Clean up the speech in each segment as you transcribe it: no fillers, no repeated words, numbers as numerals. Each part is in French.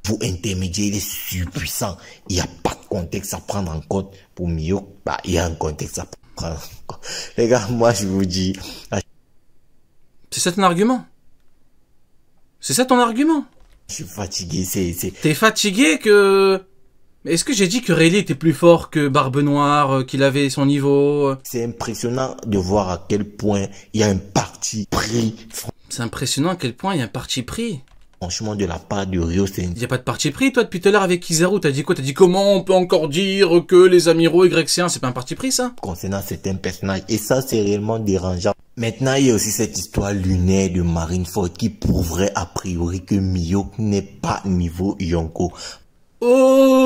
Vous intermédiaire, il est surpuissant. Il n'y a pas de contexte à prendre en compte. Pour Miyok, bah, il y a un contexte à prendre en compte. Les gars, moi, je vous dis... C'est ça ton argument? C'est ça ton argument? Je suis fatigué, c'est... T'es fatigué que... Mais est-ce que j'ai dit que Rayleigh était plus fort que Barbe Noire, qu'il avait son niveau? C'est impressionnant de voir à quel point il y a un parti pris. C'est impressionnant à quel point il y a un parti pris. Franchement, de la part de Ryo Sensei. Il n'y a pas de parti pris, toi, depuis tout à l'heure avec Kizaru. T'as dit quoi? T'as dit comment on peut encore dire que les amiraux Y-ciens, c'est pas un parti pris, ça? Concernant certains personnages. Et ça, c'est réellement dérangeant. Maintenant, il y a aussi cette histoire lunaire de Marineford qui prouverait a priori que Miyok n'est pas niveau Yonko. Oh!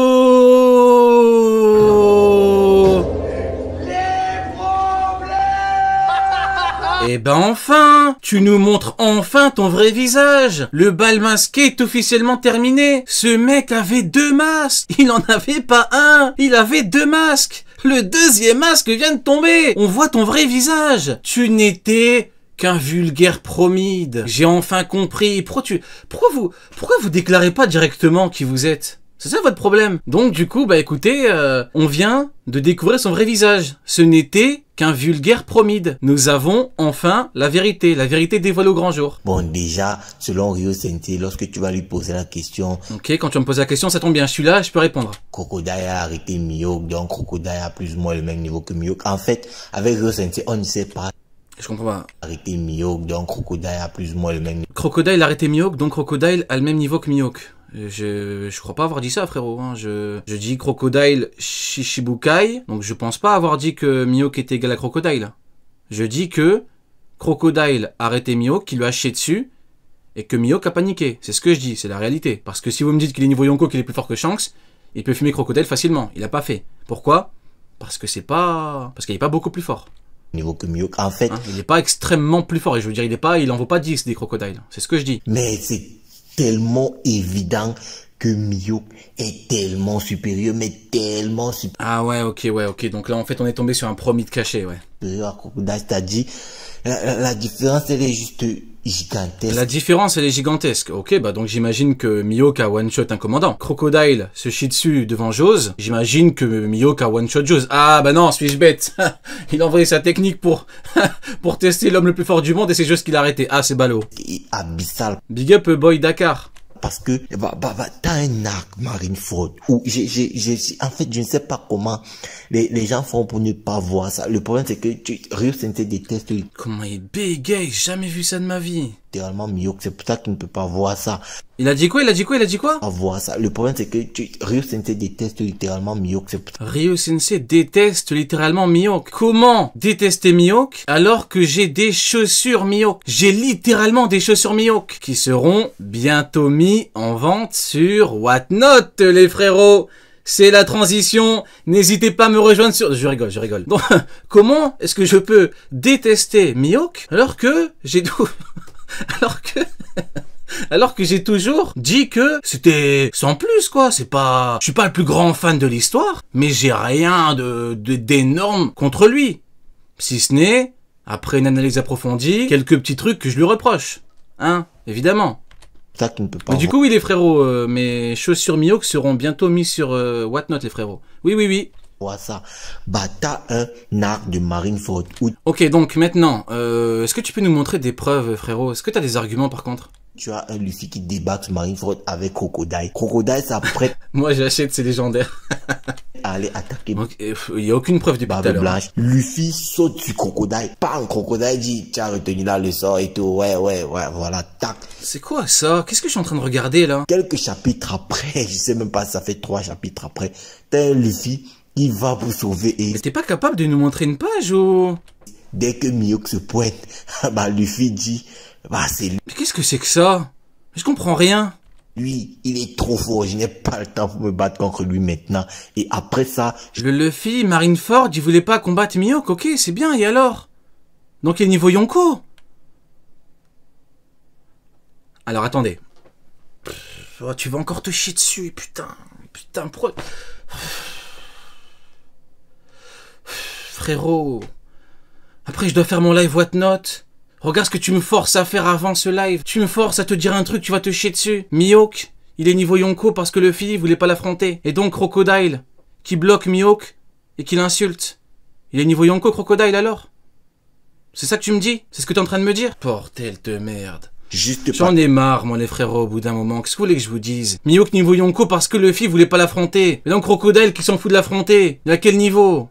Eh ben enfin! Tu nous montres enfin ton vrai visage! Le bal masqué est officiellement terminé! Ce mec avait 2 masques! Il en avait pas un! Il avait 2 masques! Le 2e masque vient de tomber! On voit ton vrai visage! Tu n'étais qu'un vulgaire promide! J'ai enfin compris! Pourquoi vous déclarez pas directement qui vous êtes? C'est ça votre problème. Donc du coup, bah écoutez, on vient de découvrir son vrai visage. Ce n'était qu'un vulgaire promide. Nous avons enfin la vérité dévoilée au grand jour. Bon, déjà, selon Ryo Sensei, lorsque tu vas lui poser la question... Ok, quand tu vas me poser la question, ça tombe bien, je suis là, je peux répondre. Crocodile a arrêté Miyok, donc Crocodile a plus ou moins le même niveau que Miyok. En fait, avec Ryo Sensei, on ne sait pas... Je comprends pas. Arrêter Miyok, donc Crocodile a plus ou moins le même niveau. Crocodile a arrêté Miyok, donc Crocodile a le même niveau que Miyok. Je crois pas avoir dit ça, frérot. Hein. Je dis Crocodile Shishibukai, donc je pense pas avoir dit que Miyok était égal à Crocodile. Je dis que Crocodile a arrêté Miyok, qu'il lui a chié dessus, et que Miyok a paniqué. C'est ce que je dis, c'est la réalité. Parce que si vous me dites qu'il est niveau Yonko, qu'il est plus fort que Shanks, il peut fumer Crocodile facilement. Il a pas fait. Pourquoi? Parce que c'est pas... Parce qu'il est pas beaucoup plus fort. Niveau que Miyok, en fait... Hein, il est pas extrêmement plus fort, et je veux dire, il en vaut pas 10 des Crocodiles. C'est ce que je dis. Mais c'est tellement évident que Miyok est tellement supérieur, mais tellement supérieur. Ah ouais, ok. Donc là, en fait, on est tombé sur un promide caché, ouais. À Crocodile, c'est-à-dire, la différence, elle est juste gigantesque. La différence, elle est gigantesque. Ok, bah donc j'imagine que Miyok a one-shot un commandant. Crocodile se chie dessus devant Jose. J'imagine que Miyok a one-shot Jose. Ah bah non, suis-je bête. Il a envoyé sa technique pour tester l'homme le plus fort du monde et c'est Jose qui l'a arrêté. Ah, c'est ballot. Abyssal. Big up boy Dakar. Parce que, t'as un arc Marineford où en fait, je ne sais pas comment les gens font pour ne pas voir ça. Le problème, c'est que Ryo Sensei déteste comment il bégaye, jamais vu ça de ma vie. Littéralement Miyok, c'est pour ça qu'il ne peut pas voir ça. Il a dit quoi? Pas voir ça. Le problème, c'est que Ryo Sensei déteste littéralement Miyok, c'est pour ça. Ryo Sensei déteste littéralement Miyok. Comment détester Miyok alors que j'ai des chaussures Miyok? J'ai littéralement des chaussures Miyok qui seront bientôt mis en vente sur Whatnot, les frérots. C'est la transition. N'hésitez pas à me rejoindre sur... Je rigole. Donc, comment est-ce que je peux détester Miyok alors que j'ai tout... Alors que j'ai toujours dit que c'était sans plus, quoi. C'est pas... Je suis pas le plus grand fan de l'histoire, mais j'ai rien d'énorme contre lui. Si ce n'est, après une analyse approfondie, quelques petits trucs que je lui reproche. Hein, évidemment. Ça qui ne peut pas Mais du coup, oui, les frérots, mes chaussures Miyok seront bientôt mises sur Whatnot, les frérots. Oui. voir ça. Bah, t'as un arc de Marineford où... Ok, donc maintenant, est-ce que tu peux nous montrer des preuves, frérot? Est-ce que t'as des arguments, par contre? Tu as un Luffy qui débarque sur Marineford avec Crocodile. Crocodile s'apprête... Moi, j'achète, c'est légendaire. à aller attaquer... Il n'y a aucune preuve depuis tout à l'heure. Blanche. Luffy saute sur Crocodile. Bam, Crocodile dit, tu as retenu là le sort et tout. Ouais, voilà, tac. C'est quoi ça? Qu'est-ce que je suis en train de regarder, là? Quelques chapitres après, je sais même pas, ça fait 3 chapitres après, t'as un Luffy qui va pour sauver et... Mais t'es pas capable de nous montrer une page ou... Dès que Miyok se pointe, bah Luffy dit, bah c'est lui. Mais qu'est-ce que c'est que ça? Je comprends rien. Lui, il est trop fort, je n'ai pas le temps pour me battre contre lui maintenant. Et après ça... Le Luffy, Marineford, il voulait pas combattre Miyok, ok, c'est bien, et alors? Donc il est niveau Yonko? Alors attendez. Oh, tu vas encore te chier dessus, putain, frérot. Après je dois faire mon live Whatnot. Regarde ce que tu me forces à faire avant ce live. Tu me forces à te dire un truc, tu vas te chier dessus. Miyok, il est niveau Yonko parce que Luffy voulait pas l'affronter. Et donc Crocodile, qui bloque Mihawk et qui l'insulte. Il est niveau Yonko, Crocodile, alors? C'est ça que tu me dis? C'est ce que tu es en train de me dire? Bordel de merde. J'en ai marre, moi, les frérots, au bout d'un moment. Qu'est-ce que vous voulez que je vous dise? Mihawk niveau Yonko parce que Luffy voulait pas l'affronter. Et donc Crocodile qui s'en fout de l'affronter. À quel niveau?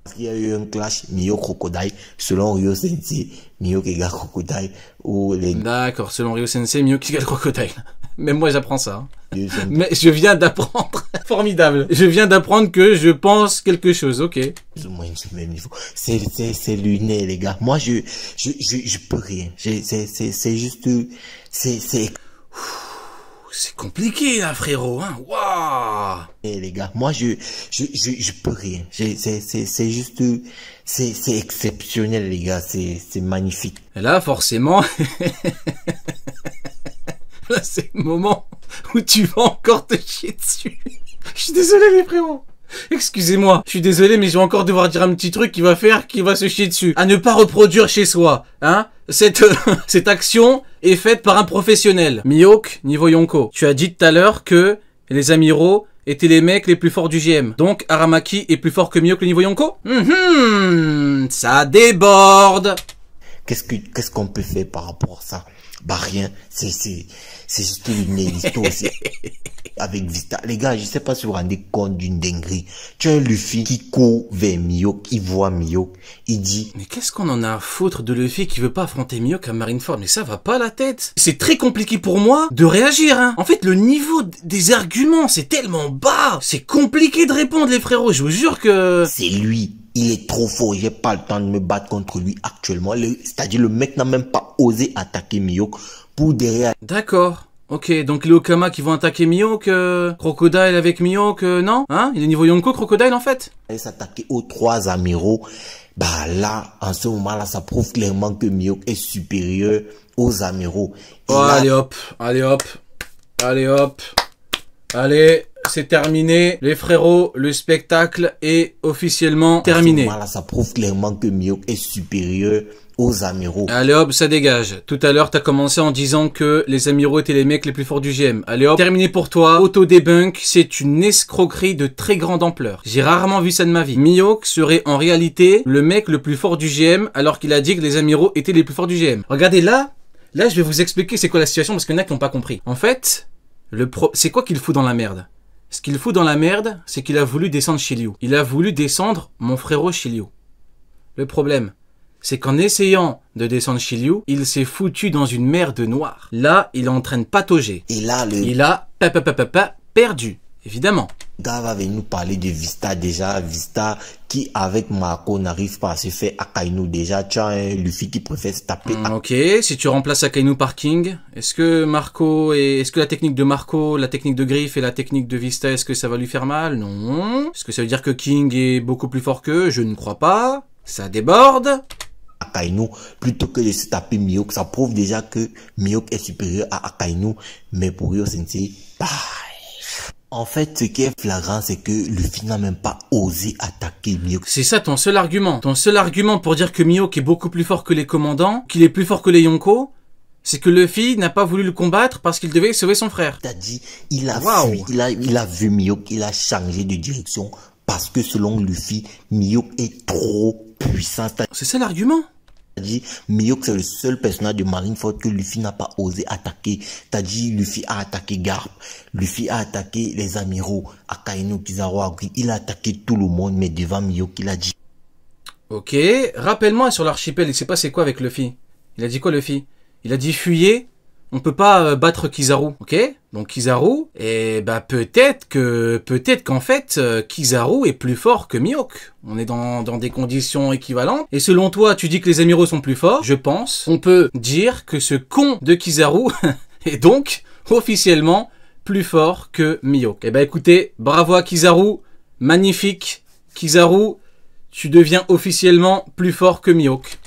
Parce qu'il y a eu un clash Mihawk Crocodile, selon Ryo Sensei, Mihawk égale Crocodile, ou les... D'accord, selon Ryo Sensei, Mihawk égale Crocodile. Même moi j'apprends ça. Mais je viens d'apprendre. Formidable. Je viens d'apprendre que je pense quelque chose, ok. Plus ou moins du même niveau. C'est lunaire, les gars. Moi, je peux rien. C'est juste, c'est compliqué, là, frérot, hein. Waouh. Et les gars, moi, je peux rien. C'est juste, c'est exceptionnel, les gars. C'est magnifique. Et là, forcément, là, c'est le moment où tu vas encore te chier dessus. Je suis désolé, les frérots. Excusez-moi, je suis désolé, mais je vais encore devoir dire un petit truc qui va se chier dessus. À ne pas reproduire chez soi, hein. Cette action est faite par un professionnel. Mihawk, niveau Yonko. Tu as dit tout à l'heure que les amiraux étaient les mecs les plus forts du GM. Donc, Aramaki est plus fort que Mihawk le niveau Yonko? Ça déborde. Qu'est-ce qu'on peut faire par rapport à ça? Bah rien, c'est juste une histoire aussi. Avec Vista, les gars, je sais pas si vous vous rendez compte d'une dinguerie. Tu as un Luffy qui court vers Mihawk, il voit Mihawk, il dit... Mais qu'est-ce qu'on en a à foutre de Luffy qui veut pas affronter Mihawk à Marineford? Mais ça va pas la tête. C'est très compliqué pour moi de réagir, hein. En fait, le niveau des arguments, c'est tellement bas. C'est compliqué de répondre, les frérots, je vous jure que... C'est lui. Il est trop fort, j'ai pas le temps de me battre contre lui actuellement. C'est-à-dire le mec n'a même pas osé attaquer Mihawk pour derrière. D'accord. Ok, donc les Okama qui vont attaquer Mihawk, Crocodile avec Mihawk, non? Hein? Il est niveau Yonko, Crocodile en fait? Et s'attaquer aux trois amiraux, bah là, en ce moment-là, ça prouve clairement que Mihawk est supérieur aux amiraux. Oh, là... Allez hop, allez hop, allez hop, allez... C'est terminé, les frérots, le spectacle est officiellement terminé. Là, ça prouve clairement que Mihawk est supérieur aux amiraux. Allez hop, ça dégage. Tout à l'heure, t'as commencé en disant que les amiraux étaient les mecs les plus forts du GM. Allez hop, terminé pour toi. Auto-debunk, c'est une escroquerie de très grande ampleur. J'ai rarement vu ça de ma vie. Mihawk serait en réalité le mec le plus fort du GM alors qu'il a dit que les amiraux étaient les plus forts du GM. Regardez là, je vais vous expliquer c'est quoi la situation parce qu'il y en a qui n'ont pas compris. En fait, c'est quoi qu'il fout dans la merde? Ce qu'il fout dans la merde, c'est qu'il a voulu descendre Shiryu. Il a voulu descendre mon frérot Shiryu. Le problème, c'est qu'en essayant de descendre Shiryu, il s'est foutu dans une mer de noir. Là, il est en train de patauger. Et là, il a perdu, évidemment. Gars va venir nous parler de Vista déjà. Vista qui, avec Marco, n'arrive pas à se faire Akainu déjà. Tu as un Luffy qui préfère se taper. Ok, si tu remplaces Akainu par King, est-ce que la technique de Marco, la technique de Griff et la technique de Vista, est-ce que ça va lui faire mal? Non. Est-ce que ça veut dire que King est beaucoup plus fort qu'eux? Je ne crois pas. Ça déborde. Akainu, plutôt que de se taper Mihawk, ça prouve déjà que Mihawk est supérieur à Akainu. Mais pour Ryo Sensei, bye. En fait, ce qui est flagrant, c'est que Luffy n'a même pas osé attaquer Mihawk. C'est ça ton seul argument. Ton seul argument pour dire que Mihawk est beaucoup plus fort que les commandants, qu'il est plus fort que les Yonko, c'est que Luffy n'a pas voulu le combattre parce qu'il devait sauver son frère. T'as dit, il a fui, il a vu Mihawk, il a changé de direction parce que selon Luffy, Mihawk est trop puissant. C'est ça l'argument? T'as dit, Mihawk c'est le seul personnage de Marineford que Luffy n'a pas osé attaquer. T'as dit, Luffy a attaqué Garp. Luffy a attaqué les amiraux, Akainu, Kizaru, Agri. Il a attaqué tout le monde, mais devant Mihawk, il a dit. Ok, rappelle-moi sur l'archipel, il s'est passé quoi avec Luffy? Il a dit quoi Luffy? Il a dit fuyez, on peut pas battre Kizaru, ok? Donc Kizaru, et bah peut-être qu'en fait Kizaru est plus fort que Mihawk. On est dans des conditions équivalentes. Et selon toi, tu dis que les amiraux sont plus forts. Je pense, on peut dire que ce con de Kizaru est donc officiellement plus fort que Mihawk. Et bah écoutez, bravo à Kizaru, magnifique. Kizaru, tu deviens officiellement plus fort que Mihawk.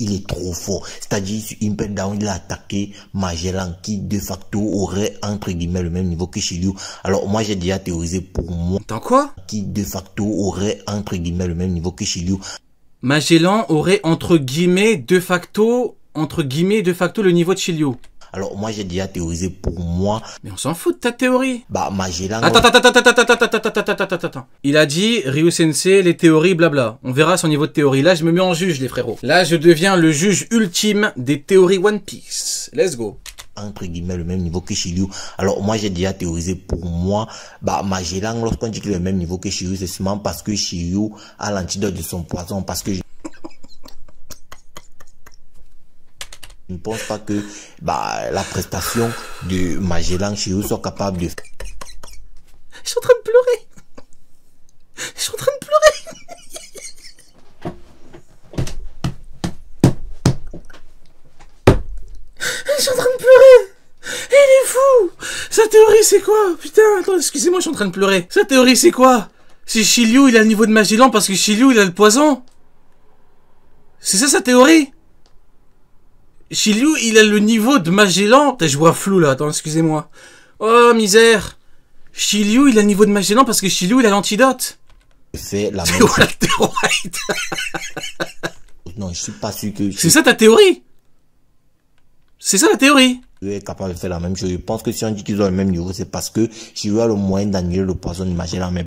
Il est trop fort. C'est-à-dire, sur Impel Down, il a attaqué Magellan, qui de facto aurait, entre guillemets, le même niveau que Shiryu. Alors, moi, j'ai déjà théorisé pour moi. Dans quoi? Qui de facto aurait, entre guillemets, le même niveau que Shiryu. Magellan aurait, entre guillemets, de facto, le niveau de Shiryu. Alors moi j'ai déjà théorisé pour moi. Mais on s'en fout de ta théorie. Bah Magellan. Attends. Il a dit, Ryu Sensei, les théories, blabla. On verra son niveau de théorie. Là, je me mets en juge, les frérots. Là, je deviens le juge ultime des théories One Piece. Let's go. Entre guillemets le même niveau que Shiryu. Alors moi j'ai déjà théorisé pour moi, bah Magellan, lorsqu'on dit qu'il est le même niveau que Shiryu, c'est seulement parce que Shiryu a l'antidote de son poison, parce que je ne pense pas que bah la prestation de Magellan, Shiryu soit capable de... Je suis en train de pleurer. Je suis en train de pleurer. Je suis en train de pleurer. Il est fou. Sa théorie c'est quoi? Putain, attends, excusez-moi, je suis en train de pleurer. Sa théorie c'est quoi? C'est Shiryu, il a le niveau de Magellan parce que Shiryu, il a le poison. C'est ça sa théorie? Shiryu, il a le niveau de Magellan. Putain, je vois flou là, attends, excusez-moi. Oh, misère. Shiryu, il a le niveau de Magellan parce que Shiryu, il a l'antidote. fait la C'est même Walter White. Non, je suis pas sûr que C'est ça ta théorie? C'est ça la théorie? Shiryu est capable de faire la même chose. Je pense que si on dit qu'ils ont le même niveau, c'est parce que Shiryu a le moyen d'annuler le poison de Magellan. Mais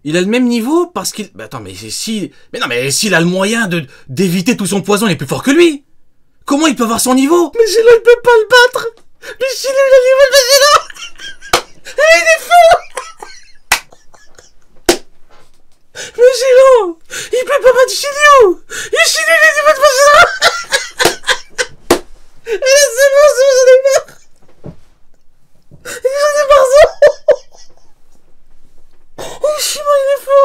Il a le même niveau parce qu'il... Mais attends, mais si... Mais non, mais s'il a le moyen d'éviter tout son poison, il est plus fort que lui. Comment il peut avoir son niveau? Magellan, il peut pas le battre. Mais Shiryu, il a le niveau de Magellan. Il est fou. Magellan, il peut pas battre Shiryu. Et Shiryu, il a le niveau de Magellan. Et là, c'est bon, j'en ai marre. J'en ai marre. Oh, je suis mort, il est fou.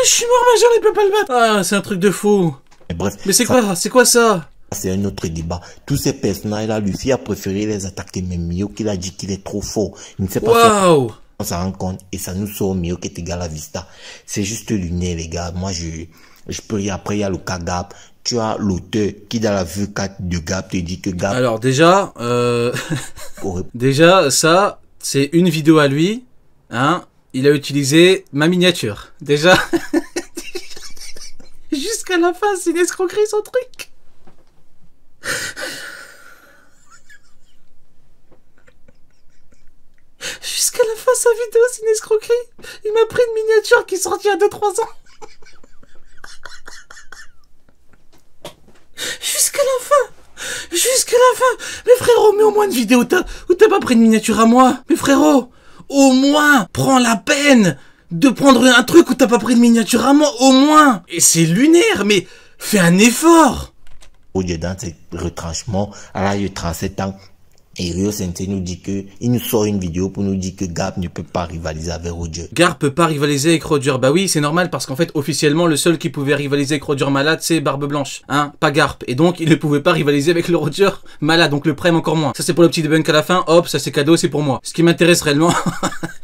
Je suis mort, Magellan, il peut pas le battre. Ah, c'est un truc de fou. bref. Mais c'est quoi? C'est quoi ça? C'est un autre débat. Tous ces personnages-là, Luffy a préféré les attaquer, mais Mihawk qu'il a dit qu'il est trop fort. Il ne sait pas. Waouh! On s'en rend compte et ça nous sort Mihawk est égal à Vista. C'est juste lunaire, les gars. Moi, je peux y après, il y a le cas Gap. Tu as l'auteur qui, dans la vue 4 de Gap, te dit que Gap... Alors, déjà, déjà, ça, c'est une vidéo à lui, hein. Il a utilisé ma miniature. Déjà, jusqu'à la fin, c'est une escroquerie, son truc. Jusqu'à la fin, sa vidéo, c'est une escroquerie. Il m'a pris une miniature qui est sortie il y a 2-3 ans. Jusqu'à la fin. Jusqu'à la fin. Mais frérot, mais au moins une vidéo où t'as pas pris une miniature à moi. Mais frérot, au moins, prends la peine de prendre un truc où t'as pas pris de miniature à moi, au moins. Et c'est lunaire, mais fais un effort. Dans ces retranchements, à l'âge de 37 ans, et Ryo Sensei nous dit que, il nous sort une vidéo pour nous dire que Garp ne peut pas rivaliser avec Roger. Garp peut pas rivaliser avec Roger. Bah oui, c'est normal parce qu'en fait, officiellement, le seul qui pouvait rivaliser avec Roger malade, c'est Barbe Blanche. Hein, pas Garp. Et donc, il ne pouvait pas rivaliser avec le Roger malade. Donc, le Prime encore moins. Ça, c'est pour le petit debunk à la fin. Hop, ça c'est cadeau, c'est pour moi. Ce qui m'intéresse réellement,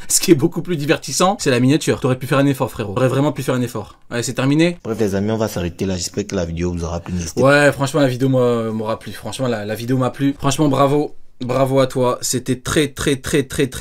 ce qui est beaucoup plus divertissant, c'est la miniature. T'aurais pu faire un effort, frérot. T'aurais vraiment pu faire un effort. Allez, c'est terminé. Bref, les amis, on va s'arrêter là. J'espère que la vidéo vous aura plu. Ouais, franchement, la vidéo m'aura plu. Franchement, la vidéo m'a plu. Franchement, bravo. Bravo à toi, c'était très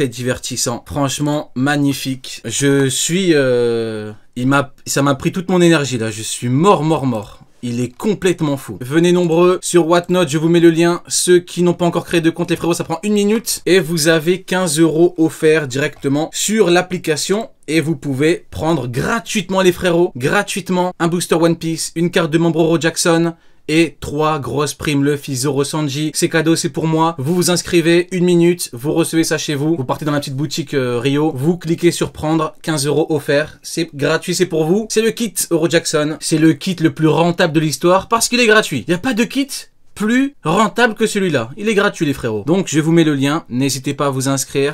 divertissant. Franchement, magnifique. Je suis... ça m'a pris toute mon énergie là, je suis mort. Il est complètement fou. Venez nombreux sur Whatnot, je vous mets le lien. Ceux qui n'ont pas encore créé de compte, les frérots, ça prend 1 minute. Et vous avez 15 € offerts directement sur l'application. Et vous pouvez prendre gratuitement, les frérots, gratuitement, un booster One Piece, une carte de membre Oro Jackson... et 3 grosses primes Luffy, Zoro, Sanji. C'est cadeau, c'est pour moi. Vous vous inscrivez, 1 minute, vous recevez ça chez vous. Vous partez dans la petite boutique Rio, vous cliquez sur prendre, 15 € offert. C'est gratuit, c'est pour vous. C'est le kit Oro Jackson. C'est le kit le plus rentable de l'histoire parce qu'il est gratuit. Il n'y a pas de kit plus rentable que celui-là. Il est gratuit, les frérots. Donc, je vous mets le lien. N'hésitez pas à vous inscrire.